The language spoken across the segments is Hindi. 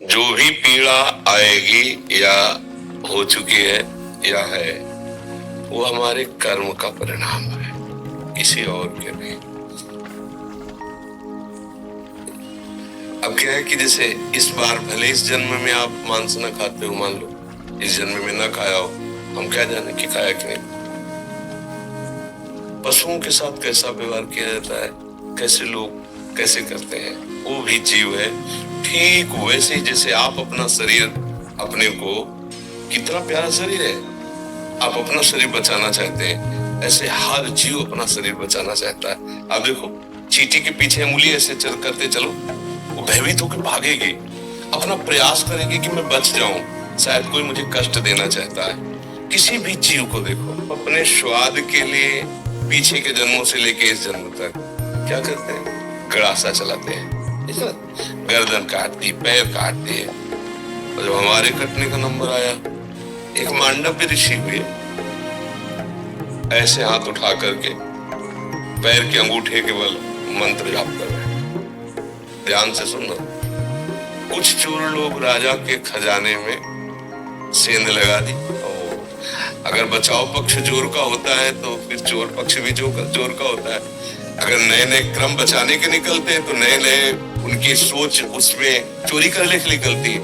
जो भी पीड़ा आएगी या हो चुकी है या है, वो हमारे कर्म का परिणाम है, किसी और के नहीं। अब क्या है कि जैसे इस बार भले इस जन्म में आप मांस न खाते हो, मान लो इस जन्म में न खाया हो, हम क्या जाने कि खाया कि नहीं। पशुओं के साथ कैसा व्यवहार किया जाता है, कैसे लोग कैसे करते हैं, वो भी जीव है। ठीक वैसे ही जैसे आप अपना शरीर, अपने को, कितना प्यारा शरीर है, आप अपना शरीर बचाना चाहते हैं, ऐसे हर जीव अपना शरीर बचाना चाहता है। आप देखो चींटी के पीछे उंगली ऐसे करते चलो, वो भयभीत होकर भागेगी, अपना प्रयास करेगी कि मैं बच जाऊं, शायद कोई मुझे कष्ट देना चाहता है। किसी भी जीव को देखो, अपने स्वाद के लिए पीछे के जन्मों से लेके इस जन्म तक क्या करते हैं, गड़ासा चलाते हैं, गर्दन काट दी, पैर काट दिए। और जब हमारे कटने का नंबर आया, एक मांडव्य ऋषि हुए, ऐसे हाथ उठा करके पैर के अंगूठे के बल मंत्र जाप कर रहे हैं। ध्यान से सुनना। कुछ चोर लोग राजा के खजाने में सेंध लगा दी। अगर बचाव पक्ष चोर का होता है तो फिर चोर पक्ष भी चोर का होता है। अगर नए नए क्रम बचाने के निकलते हैं तो नए नए उनकी सोच उसमें चोरी करने के निकलती है,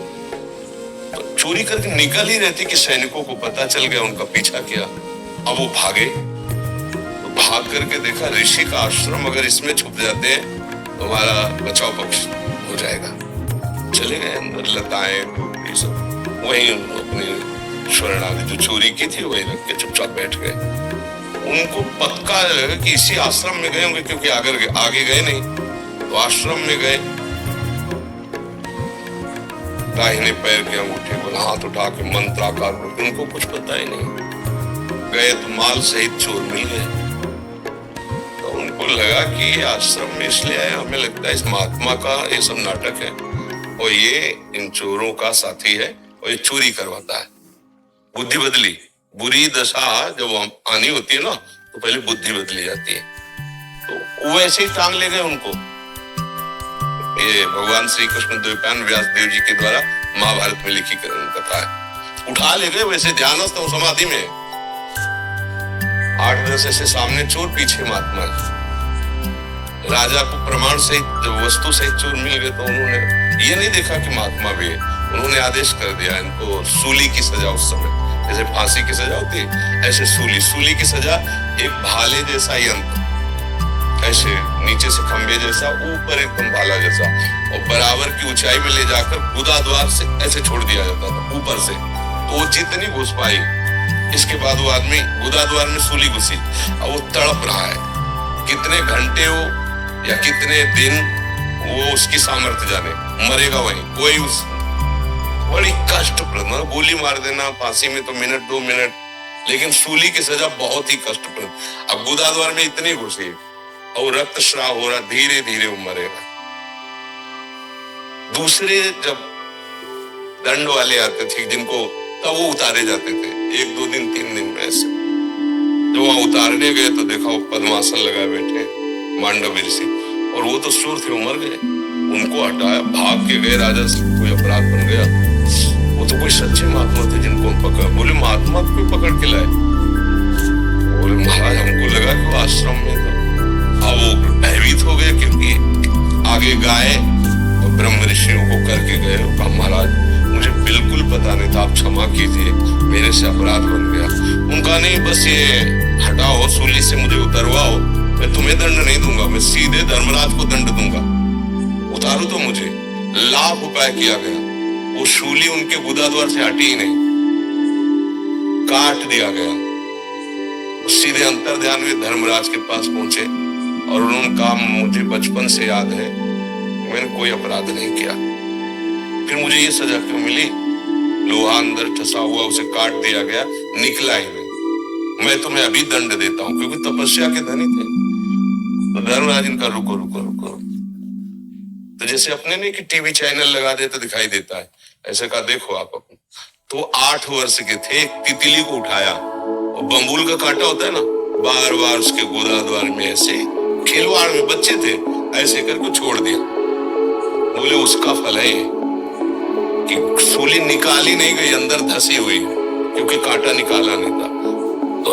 तो चोरी करके निकल ही रहती कि सैनिकों को पता चल गया, उनका पीछा किया। अब वो भागे, तो भाग करके देखा ऋषि का आश्रम अगर इसमें छुप जाते हैं तो हमारा बचाव पक्ष हो जाएगा। चले गए अंदर, लताएं ये सब, वही अपनी स्वर्ण आदि जो चोरी की थी वही रख के चुपचाप बैठ गए। उनको पक्का लगा कि इसी आश्रम में गए होंगे, क्योंकि आगे गए नहीं, तो आश्रम में गए। दाहिने पैर के अंगूठे को हाथ उठा के मंत्र आकार में, उनको कुछ पता ही नहीं। गए तो माल सहित चोर मिल गए। तो उनको लगा कि ये आश्रम में इसलिए आया, हमें लगता है इस महात्मा का ये सब नाटक है और ये इन चोरों का साथी है और ये चोरी करवाता है। बुद्धि बदली। बुरी दशा जब आनी होती है ना, तो पहले बुद्धि बदली जाती है। तो वैसे ही टांग ले गए उनको। ये भगवान श्री कृष्ण द्वैपायन व्यास देव जी के द्वारा महाभारत में लिखी कथा है। उठा ले गए वैसे ध्यानस्थ और समाधि में। 8-10 ऐसे सामने चोर, पीछे महात्मा। राजा को प्रमाण सहित जब वस्तु सहित चोर मिल गए तो उन्होंने ये नहीं देखा कि महात्मा भी है, उन्होंने आदेश कर दिया इनको सूली की सजा। उस समय जैसे फांसी की सजा होती है, ऐसे सूली की सजा, एक भाले जैसा यंत्र, ऐसे नीचे से खंबे जैसा, ऊपर एकदम भाला जैसा, और बराबर की ऊंचाई में ले जाकर गुदा द्वार से ऐसे छोड़ दिया जाता था ऊपर से, तो वो जितनी घुस पाई। इसके बाद वो आदमी गुदा द्वार में सूली घुसी, अब वो तड़प रहा है। कितने घंटे वो या कितने दिन, वो उसकी सामर्थ्य जाने, मरेगा वहीं कोई। उस बड़ी कष्टप्रद, गोली मार देना फांसी में तो मिनट 2 मिनट, लेकिन सूली की सजा बहुत ही कष्टप्रद। अब गुदा द्वार में इतनी घुसी और रक्तस्राव हो रहा, धीरे धीरे वो मरेगा। दूसरे जब दंड वाले आते थे जिनको, तब वो उतारे जाते थे 1-2 दिन 3 दिन में ऐसे। जब वहां उतारने गए तो देखा वो पद्मासन लगाए बैठे मांडव्य ऋषि, और वो तो सुर थे, वो मर गए। उनको हटाया, भाग के गए, राजा से कोई अपराध बन गया। वो तो कोई सच्चे महात्मा थे जिनको हम पकड़, बोले महात्मा को पकड़ के लाए। बोले महाराज हमको लगा कि वो आश्रम में था। अब वो भयभीत हो गए क्योंकि आगे गाय और ब्रह्म ऋषियों को करके गए। कहा महाराज मुझे बिल्कुल पता नहीं था, आप क्षमा कीजिए, मेरे से अपराध बन गया। उनका नहीं, बस ये हटाओ, सूली से मुझे उतरवाओ, मैं तुम्हें दंड नहीं दूंगा, मैं सीधे धर्मराज को दंड दूंगा, उतारो तो मुझे। लाख उपाय किया गया, वो शूली उनके गुदा द्वार से हटी ही नहीं, काट दिया गया। सीधे अंतर ध्यान में धर्मराज के पास पहुंचे और उन्होंने कहा मुझे बचपन से याद है मैंने कोई अपराध नहीं किया, फिर मुझे ये सजा क्यों मिली? लोहा अंदर ठसा हुआ, उसे काट दिया गया, निकला ही नहीं। मैं तुम्हें अभी दंड देता हूं, क्योंकि तपस्या के धनी थे। तो धर्मराज इनका रुको रुको रुको, तो जैसे अपने नहीं कि टीवी चैनल लगा दे तो दिखाई देता है, ऐसे कहा देखो आप अपने। तो 8 वर्ष के थे, एक तितली को उठाया, और बम्बूल का कांटा होता है ना, बार बार उसके गोदा द्वार में ऐसे खिलवाड़ में, बच्चे थे, ऐसे करके छोड़ दिया। बोले उसका फल है। उंगली निकाली नहीं गई, अंदर धसी हुई, क्योंकि कांटा निकाला नहीं था। तो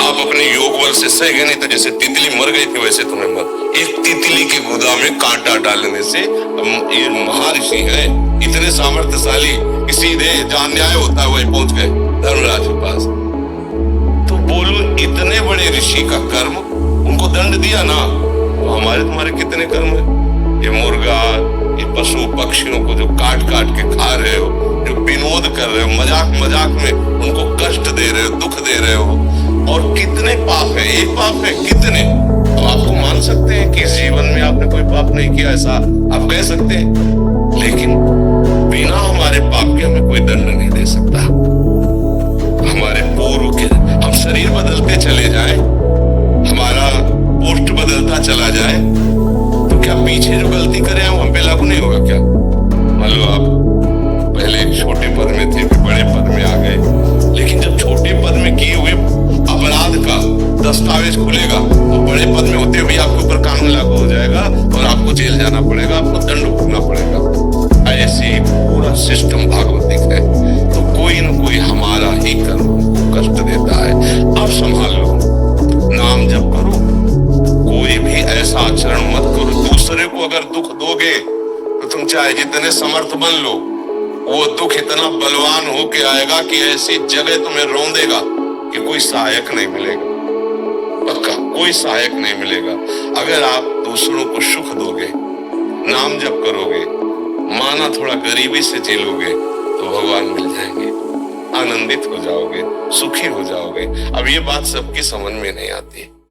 आप अपने योग बल से सह गए, नहीं तो जैसे तितली मर गई थी वैसे तुम्हें मर। एक तितली के गुदा में कांटा डालने से, ये महर्षि है इतने सामर्थ्यशाली, सीधे जहां न्याय होता है वही पहुंच गए धर्मराज के पास। तो बोलो इतने बड़े ऋषि का कर्म, उनको दंड दिया ना, तो हमारे तुम्हारे कितने कर्म है? ये मुर्गा, ये पशु पक्षियों को जो काट काट के खा रहे हो, जो विनोद कर रहे हो, मजाक मजाक में उनको कष्ट दे रहे हो, दुख दे रहे हो, और कितने पाप है? एक पाप है कितने? तो आपको मान सकते हैं कि इस जीवन में आपने कोई पाप नहीं किया, ऐसा आप कह सकते हैं, लेकिन बिना हमारे पाप के हमें कोई दंड नहीं दे सकता। हमारे पूर्व के, हम शरीर बदलते चले जाएं, हमारा पोस्ट बदलता चला जाए, तो क्या पीछे जो गलती करें हम पे लागू नहीं होगा क्या? मान लो आप पहले एक छोटे पद में थे, फिर बड़े पद में आ गए, लेकिन जब छोटे पद में किए हुए अपराध का दस्तावेज खुलेगा तो बड़े पद में होते हुए आपके ऊपर कानून लागू हो जाएगा और आपको जेल जाना पड़ेगा, आपको दंड भुगतना पड़ेगा। ऐसे पूरा सिस्टम भागवतिक है। तो कोई न कोई हमारा ही कर्म को कष्ट देता है। आप संभाल लो, नाम जप करो, कोई भी ऐसा आचरण मत करो। दूसरे को अगर दुख दोगे तो तुम चाहे जितने समर्थ बन लो, वो दुख इतना बलवान होके आएगा कि ऐसी जगह तुम्हें रौंदेगा कि कोई सहायक नहीं मिलेगा। पक्का कोई सहायक नहीं मिलेगा। अगर आप दूसरों को सुख दोगे, नाम जप करोगे, माना थोड़ा गरीबी से झेलोगे, तो भगवान मिल जाएंगे, आनंदित हो जाओगे, सुखी हो जाओगे। अब ये बात सबकी समझ में नहीं आती।